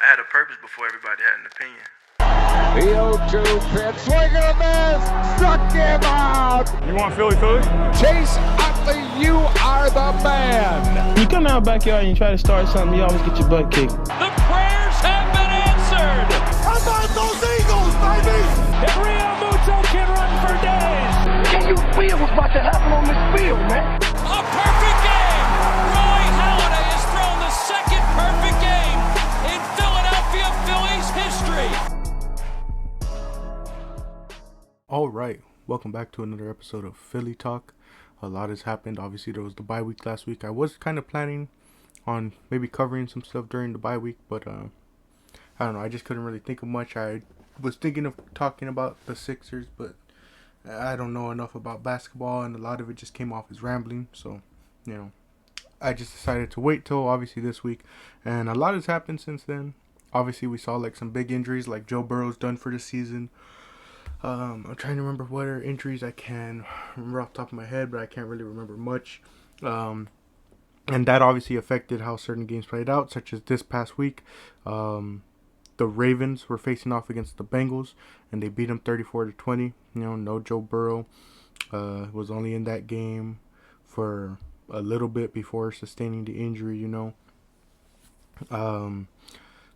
I had a purpose before everybody had an opinion. The 0-2 pitch, swing and a miss, struck him out. You want Philly? Chase Utley, you are the man. You come out backyard and you try to start something, you always get your butt kicked. The prayers have been answered. How about those Eagles, baby? And Rio Muto can run for days. Can you feel what's about to happen on this field, man? A perfect game. Roy Halladay has thrown the second perfect game in Philadelphia Phillies history. All right, welcome back to another episode of Philly Talk. A lot has happened. Obviously, there was the bye week last week. I was kind of planning on maybe covering some stuff during the bye week, but I don't know. I just couldn't really think of much. I was thinking of talking about the Sixers, but I don't know enough about basketball, and a lot of it just came off as rambling. So, I just decided to wait till obviously this week, and a lot has happened since then. Obviously, we saw like some big injuries, like Joe Burrow's done for the season. I'm trying to remember what are injuries I can remember off the top of my head, but I can't really remember much. And that obviously affected how certain games played out, such as this past week. The Ravens were facing off against the Bengals, and they beat them 34-20. No Joe Burrow. Was only in that game for a little bit before sustaining the injury,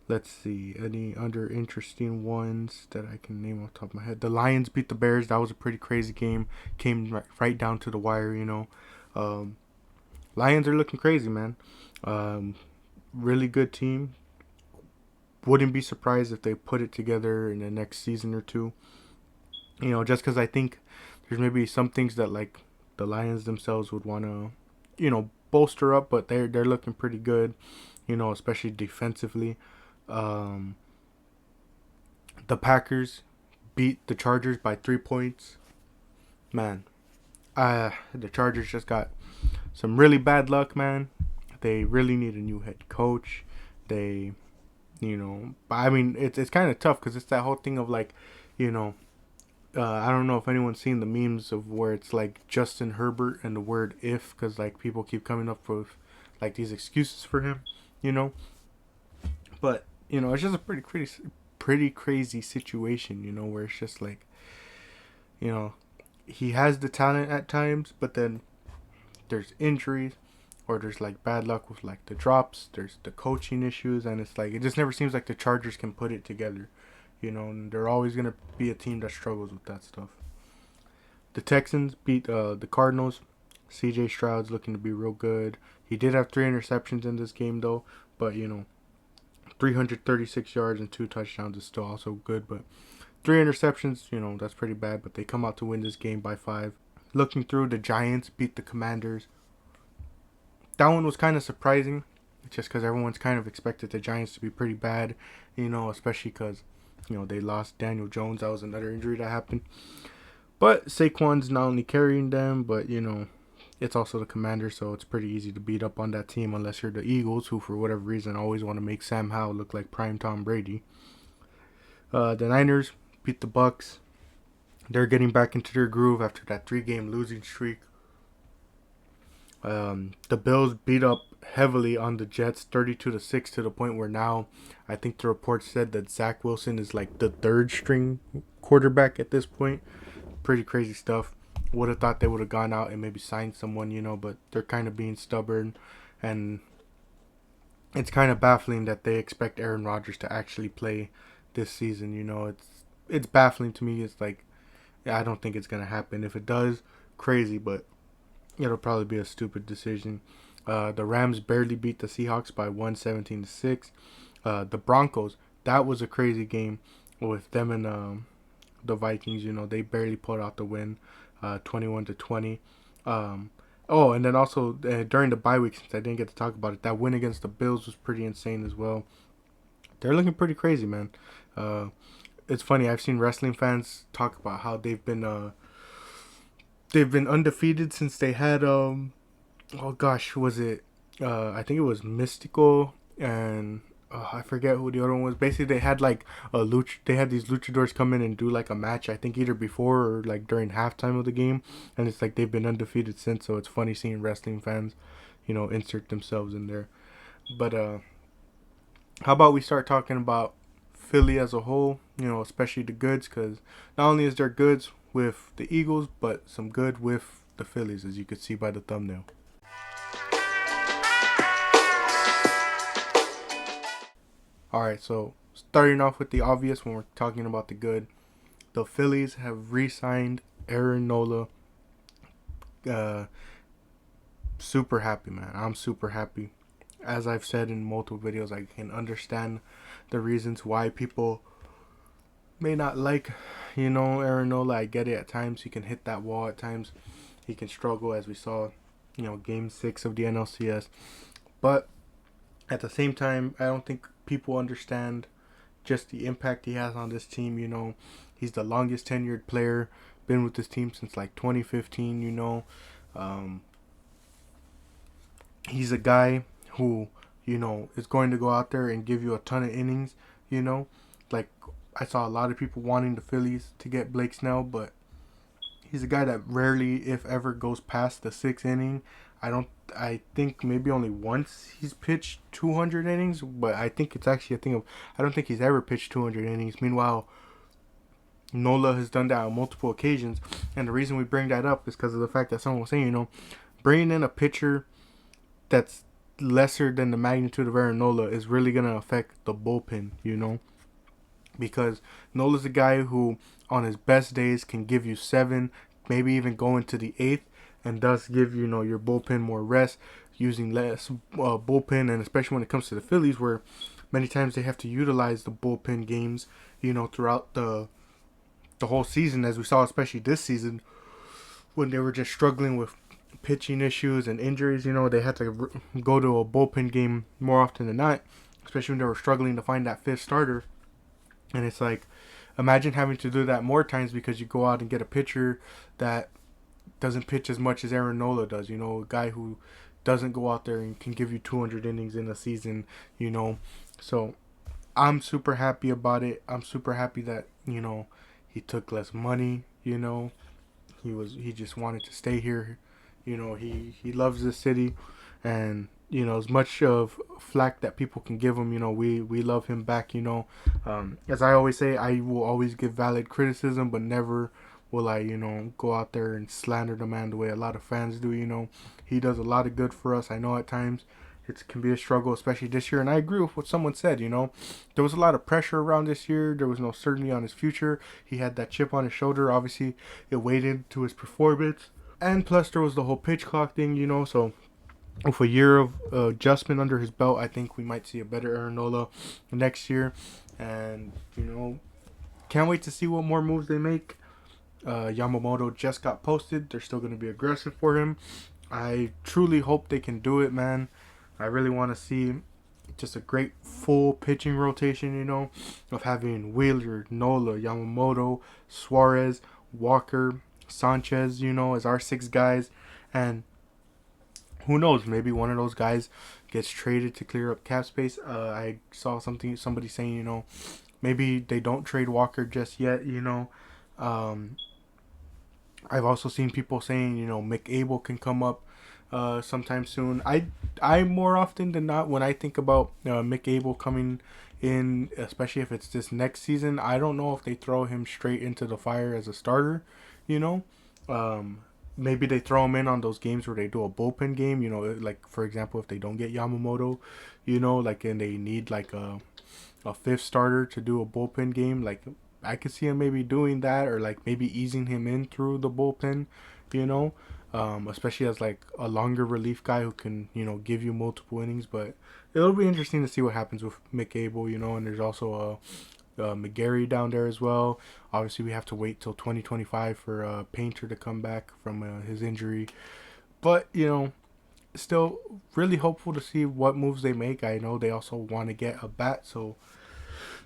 Let's see, any other interesting ones that I can name off the top of my head. The Lions beat the Bears. That was a pretty crazy game. Came right down to the wire, Lions are looking crazy, man. Really good team. Wouldn't be surprised if they put it together in the next season or two. Just because I think there's maybe some things that, like, the Lions themselves would want to, bolster up. But they're looking pretty good, especially defensively. The Packers beat the Chargers by 3 points. Man, the Chargers just got some really bad luck, man. They really need a new head coach. I mean, it's kind of tough because it's that whole thing of like, I don't know if anyone's seen the memes of where it's like Justin Herbert and the word if, because like people keep coming up with like these excuses for him, But it's just a pretty crazy situation, where it's just like, he has the talent at times, but then there's injuries, or there's like bad luck with like the drops, there's the coaching issues, and it's like, it just never seems like the Chargers can put it together, and they're always going to be a team that struggles with that stuff. The Texans beat the Cardinals. CJ Stroud's looking to be real good. He did have 3 interceptions in this game though, but 336 yards and 2 touchdowns is still also good, but 3 interceptions, that's pretty bad, but they come out to win this game by 5. Looking through, the Giants beat the Commanders. That one was kind of surprising, just because everyone's kind of expected the Giants to be pretty bad, especially because, they lost Daniel Jones. That was another injury that happened. But Saquon's not only carrying them, but, it's also the Commanders, so it's pretty easy to beat up on that team unless you're the Eagles, who for whatever reason always want to make Sam Howell look like prime Tom Brady. The Niners beat the Bucks. They're getting back into their groove after that 3-game losing streak. The Bills beat up heavily on the Jets 32-6 to the point where now I think the report said that Zach Wilson is like the 3rd string quarterback at this point. Pretty crazy stuff. Would have thought they would have gone out and maybe signed someone, but they're kind of being stubborn, and it's kind of baffling that they expect Aaron Rodgers to actually play this season. It's baffling to me. It's like, I don't think it's gonna happen. If it does, crazy, but it'll probably be a stupid decision. The Rams barely beat the Seahawks by 17-6. The Broncos, that was a crazy game with them and the Vikings. They barely pulled out the win. 21-20. And then also during the bye week, since I didn't get to talk about it, that win against the Bills was pretty insane as well. They're looking pretty crazy, man. It's funny, I've seen wrestling fans talk about how they've been undefeated since they had I think it was Mystical and I forget who the other one was. Basically, they had like they had these luchadors come in and do like a match. I think either before or like during halftime of the game, and it's like they've been undefeated since. So it's funny seeing wrestling fans, insert themselves in there. But how about we start talking about Philly as a whole, especially the goods, because not only is there goods with the Eagles, but some good with the Phillies, as you could see by the thumbnail. Alright, so starting off with the obvious when we're talking about the good, the Phillies have re-signed Aaron Nola. Super happy, man. I'm super happy. As I've said in multiple videos, I can understand the reasons why people may not like, Aaron Nola. I get it. At times he can hit that wall. At times he can struggle, as we saw, Game 6 of the NLCS. But at the same time, I don't think people understand just the impact he has on this team. He's the longest tenured player, been with this team since like 2015. He's a guy who, is going to go out there and give you a ton of innings. Like, I saw a lot of people wanting the Phillies to get Blake Snell, but he's a guy that rarely, if ever, goes past the 6th inning. I think maybe only once he's pitched 200 innings, but I think it's actually a thing of, I don't think he's ever pitched 200 innings. Meanwhile, Nola has done that on multiple occasions, and the reason we bring that up is because of the fact that someone was saying, bringing in a pitcher that's lesser than the magnitude of Aaron Nola is really going to affect the bullpen, because Nola's a guy who on his best days can give you 7, maybe even go into the 8th, and thus give your bullpen more rest, using less bullpen, and especially when it comes to the Phillies, where many times they have to utilize the bullpen games throughout the whole season, as we saw especially this season when they were just struggling with pitching issues and injuries. They had to go to a bullpen game more often than not, especially when they were struggling to find that 5th starter. And it's like, imagine having to do that more times because you go out and get a pitcher that doesn't pitch as much as Aaron Nola does. A guy who doesn't go out there and can give you 200 innings in a season. So I'm super happy about it. I'm super happy that he took less money. He just wanted to stay here. He loves this city, and as much of flack that people can give him, we love him back. As I always say, I will always give valid criticism, but never will I go out there and slander the man the way a lot of fans do. He does a lot of good for us. I know at times it can be a struggle, especially this year, and I agree with what someone said. There was a lot of pressure around this year. There was no certainty on his future. He had that chip on his shoulder. Obviously it weighed into his performance. And plus, there was the whole pitch clock thing, so with a year of adjustment under his belt, I think we might see a better Aaron Nola next year. And, can't wait to see what more moves they make. Yamamoto just got posted. They're still going to be aggressive for him. I truly hope they can do it, man. I really want to see just a great full pitching rotation, of having Wheeler, Nola, Yamamoto, Suarez, Walker, Sanchez, as our 6 guys. And who knows, maybe one of those guys gets traded to clear up cap space. I saw somebody saying, maybe they don't trade Walker just yet. I've also seen people saying, McAble can come up sometime soon. I more often than not, when I think about McAble coming in, especially if it's this next season, I don't know if they throw him straight into the fire as a starter. Maybe they throw him in on those games where they do a bullpen game, like for example, if they don't get Yamamoto, and they need like a 5th starter to do a bullpen game, like I could see him maybe doing that, or like maybe easing him in through the bullpen, especially as like a longer relief guy who can, give you multiple innings. But it'll be interesting to see what happens with McAble, and there's also McGarry down there as well. Obviously, we have to wait till 2025 for Painter to come back from his injury. But, still really hopeful to see what moves they make. I know they also want to get a bat, so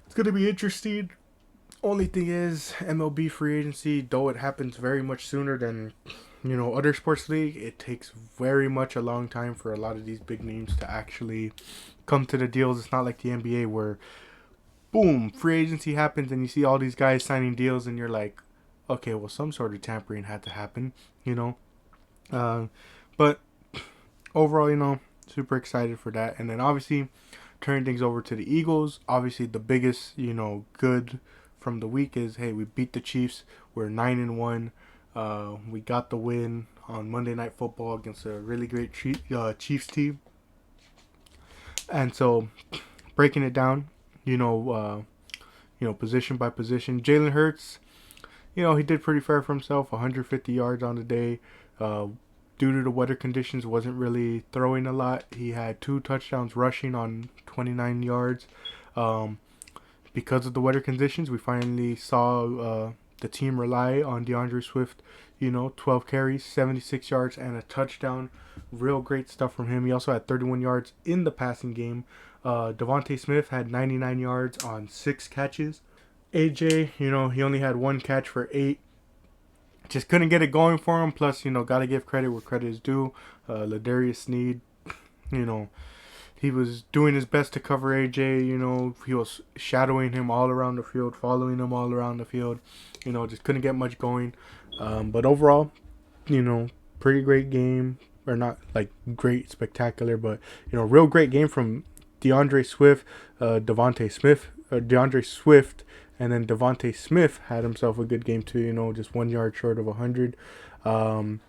it's going to be interesting. Only thing is, MLB free agency, though it happens very much sooner than, other sports league, it takes very much a long time for a lot of these big names to actually come to the deals. It's not like the NBA where boom, free agency happens and you see all these guys signing deals and you're like, okay, well, some sort of tampering had to happen, But overall, super excited for that. And then obviously turning things over to the Eagles. Obviously, the biggest, good from the week is, hey, we beat the Chiefs. We're 9-1. We got the win on Monday Night Football against a really great Chiefs team. And so, breaking it down, position by position, Jalen Hurts, he did pretty fair for himself. 150 yards on the day. Due to the weather conditions, wasn't really throwing a lot. He had 2 touchdowns rushing on 29 yards. Because of the weather conditions, we finally saw the team rely on DeAndre Swift. 12 carries, 76 yards, and a touchdown. Real great stuff from him. He also had 31 yards in the passing game. Devontae Smith had 99 yards on 6 catches. AJ, he only had 1 catch for 8. Just couldn't get it going for him. Plus, got to give credit where credit is due. Ladarius Sneed, he was doing his best to cover AJ. He was shadowing him all around the field, following him all around the field. Just couldn't get much going. But overall, pretty great game. Or not like great, spectacular, but, real great game from DeAndre Swift, DeAndre Swift, and then Devontae Smith had himself a good game too, just 1 yard short of 100. And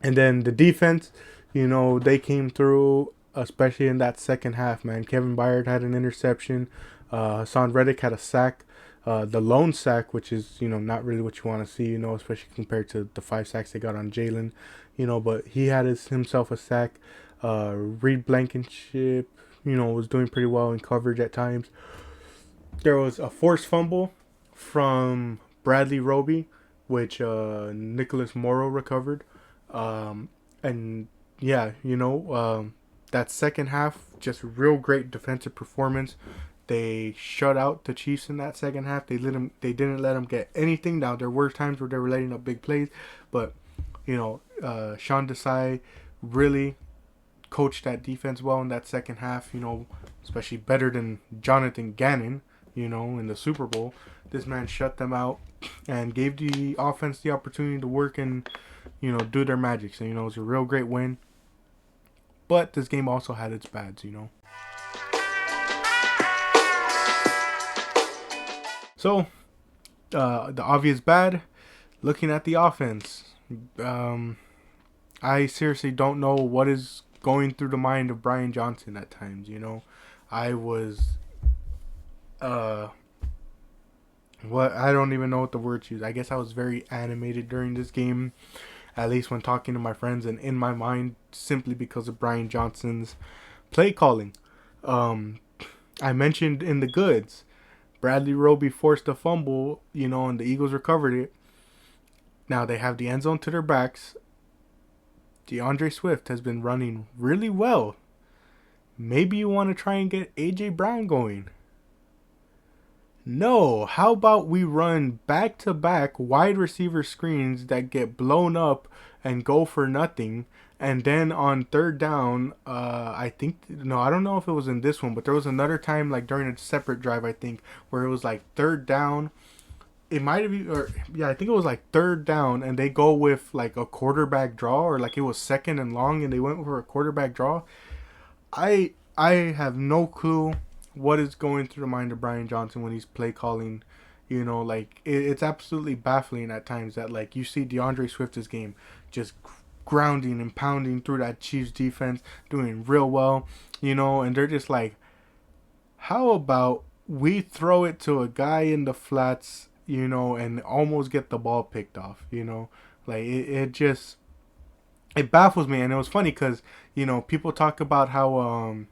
then the defense, they came through, especially in that second half, man. Kevin Byard had an interception. Hassan Reddick had a sack. The lone sack, which is, not really what you want to see, especially compared to the 5 sacks they got on Jalen, but he had himself a sack. Reed Blankenship, was doing pretty well in coverage at times. There was a forced fumble from Bradley Roby, which Nicholas Morrow recovered. And yeah, that second half, just real great defensive performance. They shut out the Chiefs in that second half. They didn't let them get anything. Now there were times where they were letting up big plays, but Sean Desai really coached that defense well in that second half. Especially better than Jonathan Gannon. In the Super Bowl, this man shut them out and gave the offense the opportunity to work and do their magic. So it was a real great win. But this game also had its bads. So, the obvious bad, looking at the offense, I seriously don't know what is going through the mind of Brian Johnson at times, I was, I don't even know what the word to use. I guess I was very animated during this game, at least when talking to my friends and in my mind, simply because of Brian Johnson's play calling. I mentioned in the goods, Bradley Roby forced a fumble, and the Eagles recovered it. Now they have the end zone to their backs. DeAndre Swift has been running really well. Maybe you want to try and get AJ Brown going. No, how about we run back-to-back wide receiver screens that get blown up and go for nothing, and then on third down, I don't know if it was in this one, but there was another time, like during a separate drive, I think, where it was like third down. It might have been, I think it was like third down, and they go with like a quarterback draw, or like it was second and long, and they went for a quarterback draw. I have no clue what is going through the mind of Brian Johnson when he's play calling. It's absolutely baffling at times that like you see DeAndre Swift's game just grounding and pounding through that Chiefs defense, doing real well, and they're just like, how about we throw it to a guy in the flats, and almost get the ball picked off, like it baffles me. And it was funny because, people talk about how,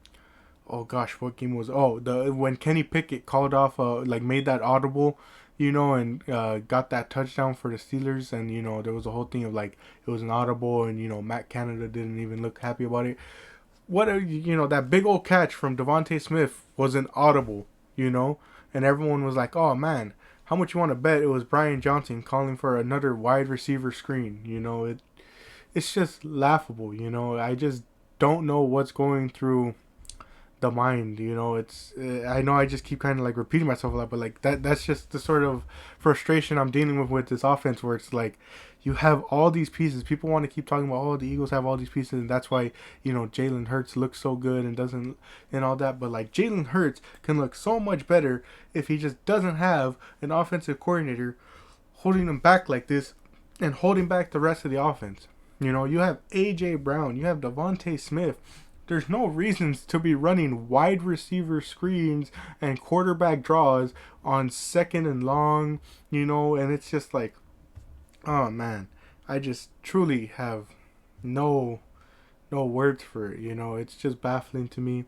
oh gosh, what game was? When Kenny Pickett called off, made that audible, and got that touchdown for the Steelers, and there was a whole thing of like it was an audible, and Matt Canada didn't even look happy about it. That big old catch from Devontae Smith was an audible, and everyone was like, oh man, how much you want to bet it was Brian Johnson calling for another wide receiver screen? It's just laughable, I just don't know what's going through the mind. You know, it's I know I just keep kind of like repeating myself a lot, but like that's just the sort of frustration I'm dealing with this offense, where it's like you have all these pieces. People want to keep talking about, oh, the Eagles have all these pieces, and that's why, you know, Jalen Hurts looks so good and doesn't, and all that. But like Jalen Hurts can look so much better if he just doesn't have an offensive coordinator holding him back like this and holding back the rest of the offense. You know, you have A.J. Brown, you have Devontae Smith. There's no reasons to be running wide receiver screens and quarterback draws on second and long, you know, and it's just like, oh man, I just truly have no words for it. You know, it's just baffling to me.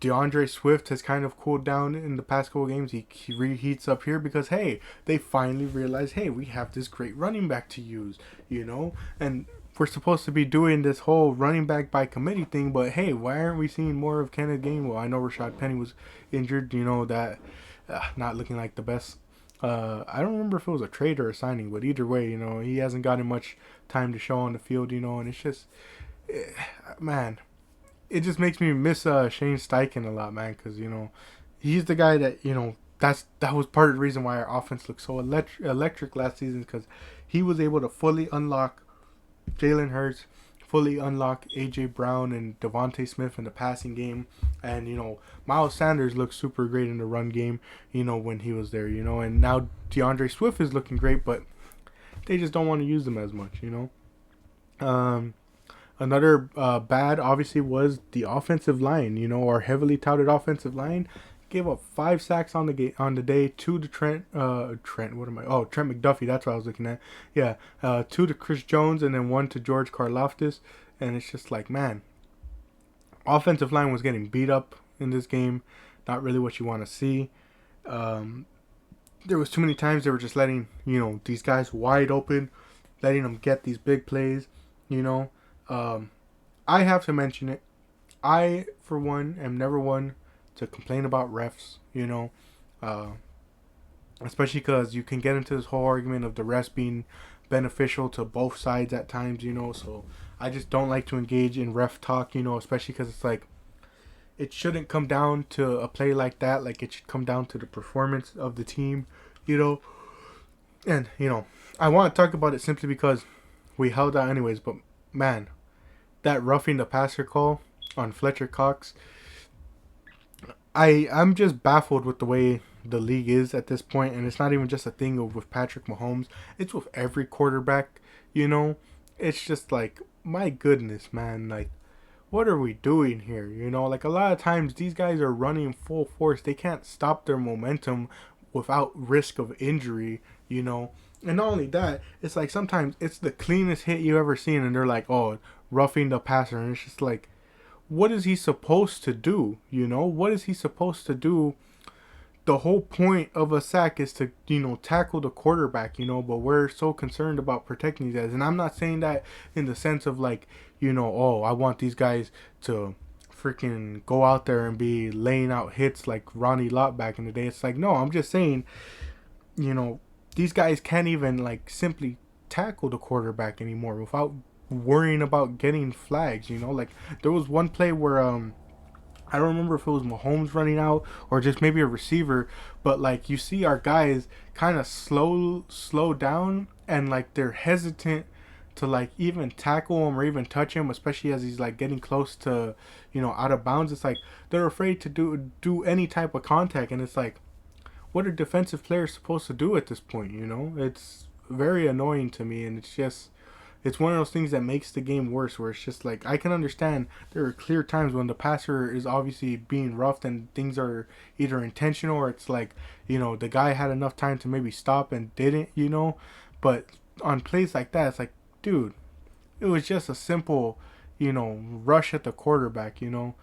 DeAndre Swift has kind of cooled down in the past couple games. He reheats up here because, hey, they finally realized, hey, we have this great running back to use, you know, and we're supposed to be doing this whole running back by committee thing, but hey, why aren't we seeing more of Kenneth Gainwell? I know Rashad Penny was injured, you know, that not looking like the best. I don't remember if it was a trade or a signing, but either way, you know, he hasn't gotten much time to show on the field, you know, and it's just, man, it just makes me miss Shane Steichen a lot, man, because, you know, he's the guy that, you know, that was part of the reason why our offense looked so electric last season, because he was able to fully unlock Jalen Hurts, fully unlock A.J. Brown and Devontae Smith in the passing game. And, you know, Miles Sanders looked super great in the run game, you know, when he was there, you know. And now DeAndre Swift is looking great, but they just don't want to use them as much, you know. Another bad, obviously, was the offensive line, you know, our heavily touted offensive line. Gave up 5 sacks on the day, 2 to Trent McDuffie, that's what I was looking at. Yeah, 2 to Chris Jones, and then 1 to George Karlaftis. And it's just like, man, offensive line was getting beat up in this game. Not really what you want to see. There was too many times they were just letting, you know, these guys wide open, letting them get these big plays, you know. I have to mention it. I, for one, am never one to complain about refs, you know, especially because you can get into this whole argument of the refs being beneficial to both sides at times, you know, so I just don't like to engage in ref talk, you know, especially because it's like, it shouldn't come down to a play like that, like it should come down to the performance of the team, you know, and, you know, I want to talk about it simply because we held out anyways, but man, that roughing the passer call on Fletcher Cox, I'm just baffled with the way the league is at this point, and it's not even just a thing with Patrick Mahomes. It's with every quarterback, you know. It's just like, my goodness, man, like, what are we doing here, you know? Like, a lot of times, these guys are running full force. They can't stop their momentum without risk of injury, you know. And not only that, it's like sometimes it's the cleanest hit you ever seen, and they're like, oh, roughing the passer, and it's just like, what is he supposed to do? You know, what is he supposed to do? The whole point of a sack is to, you know, tackle the quarterback, you know, but we're so concerned about protecting these guys. And I'm not saying that in the sense of like, you know, oh, I want these guys to freaking go out there and be laying out hits like Ronnie Lott back in the day. It's like, no, I'm just saying, you know, these guys can't even like simply tackle the quarterback anymore without worrying about getting flags, you know. Like, there was one play where I don't remember if it was Mahomes running out or just maybe a receiver, but like you see our guys kind of slow down, and like they're hesitant to like even tackle him or even touch him, especially as he's like getting close to, you know, out of bounds. It's like they're afraid to do any type of contact, and it's like, what are defensive players supposed to do at this point, you know? It's very annoying to me, and it's one of those things that makes the game worse, where it's just like, I can understand there are clear times when the passer is obviously being roughed and things are either intentional or it's like, you know, the guy had enough time to maybe stop and didn't, you know. But on plays like that, it's like, dude, it was just a simple, you know, rush at the quarterback, you know.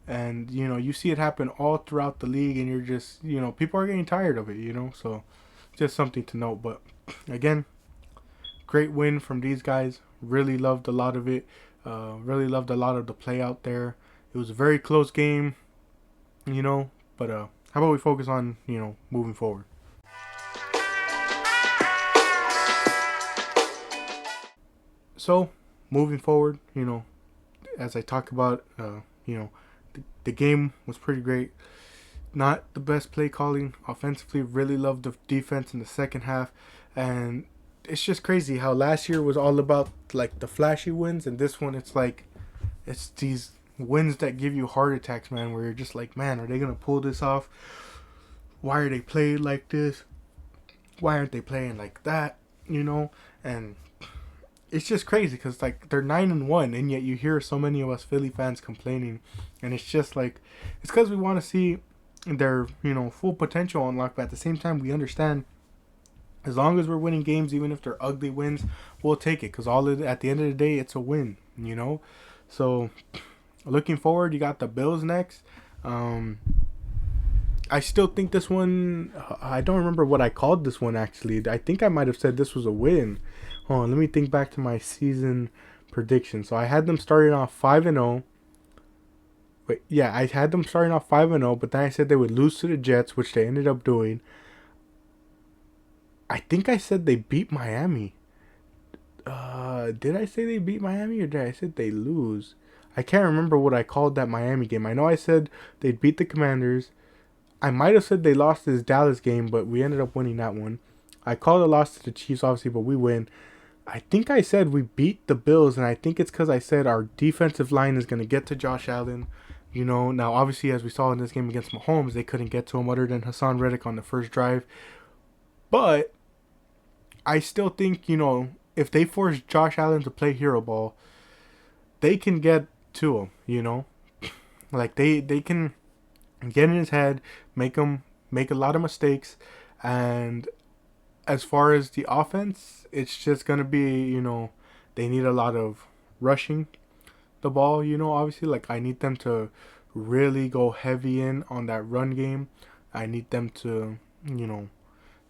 And, you know, you see it happen all throughout the league, and you're just, you know, people are getting tired of it, you know. So just something to note. But again, great win from these guys. Really loved a lot of it. Really loved a lot of the play out there. It was a very close game, you know. But how about we focus on, you know, moving forward. So, moving forward, you know, as I talk about, you the game was pretty great. Not the best play calling offensively. Really loved the defense in the second half, and it's just crazy how last year was all about like the flashy wins, and this one it's these wins that give you heart attacks, man. Where you're just like, man, are they gonna pull this off? Why are they playing like this? Why aren't they playing like that? And it's just crazy because like they're 9-1, and yet you hear so many of us Philly fans complaining, and it's just like it's because we want to see their full potential unlocked. But at the same time, we understand as long as we're winning games, even if they're ugly wins, we'll take it because at the end of the day, it's a win. So looking forward, you got the Bills next. I still think this one, I don't remember what I called this one actually. I think I might have said this was a win. Hold on, let me think back to my season prediction. So I had them starting off 5-0. Wait, yeah, I had them starting off 5-0, but then I said they would lose to the Jets, which they ended up doing. I think I said they beat Miami. Did I say they beat Miami or did I say they lose? I can't remember what I called that Miami game. I know I said they'd beat the Commanders. I might have said they lost this Dallas game, but we ended up winning that one. I called a loss to the Chiefs, obviously, but we win. I think I said we beat the Bills, and I think it's because I said our defensive line is going to get to Josh Allen. Now, obviously, as we saw in this game against Mahomes, they couldn't get to him other than Hassan Reddick on the first drive. But I still think, if they force Josh Allen to play hero ball, they can get to him, Like, they can get in his head, make him make a lot of mistakes. And as far as the offense, it's just going to be, they need a lot of rushing the ball, obviously. Like, I need them to really go heavy in on that run game. I need them to,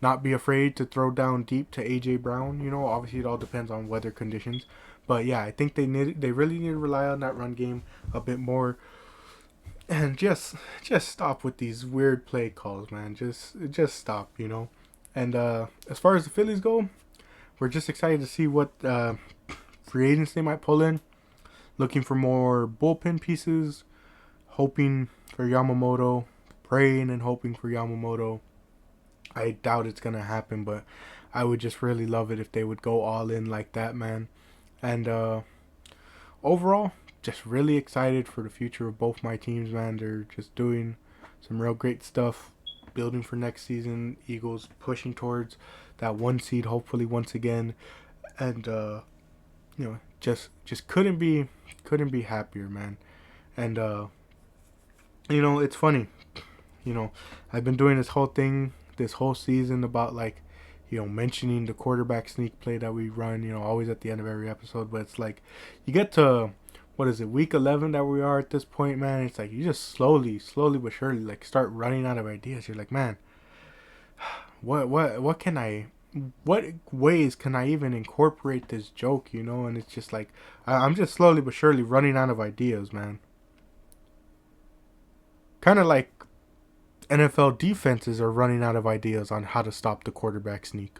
not be afraid to throw down deep to A.J. Brown. Obviously it all depends on weather conditions. But yeah, I think they really need to rely on that run game a bit more. And just stop with these weird play calls, man. Just stop, And as far as the Phillies go, we're just excited to see what free agents they might pull in. Looking for more bullpen pieces, hoping for Yamamoto, praying and hoping for Yamamoto. I doubt it's going to happen, but I would just really love it if they would go all in like that, man. And overall, just really excited for the future of both my teams, man. They're just doing some real great stuff, building for next season. Eagles pushing towards that 1 seed, hopefully once again. And, just couldn't be happier, man. And, it's funny. I've been doing this whole thing, this whole season about like, mentioning the quarterback sneak play that we run, always at the end of every episode. But it's like, you get to, week 11 that we are at this point, man. It's like, you just slowly but surely, like, start running out of ideas. You're like, man, what ways can I even incorporate this joke, And it's just like, I'm just slowly but surely running out of ideas, man. Kind of like NFL defenses are running out of ideas on how to stop the quarterback sneak.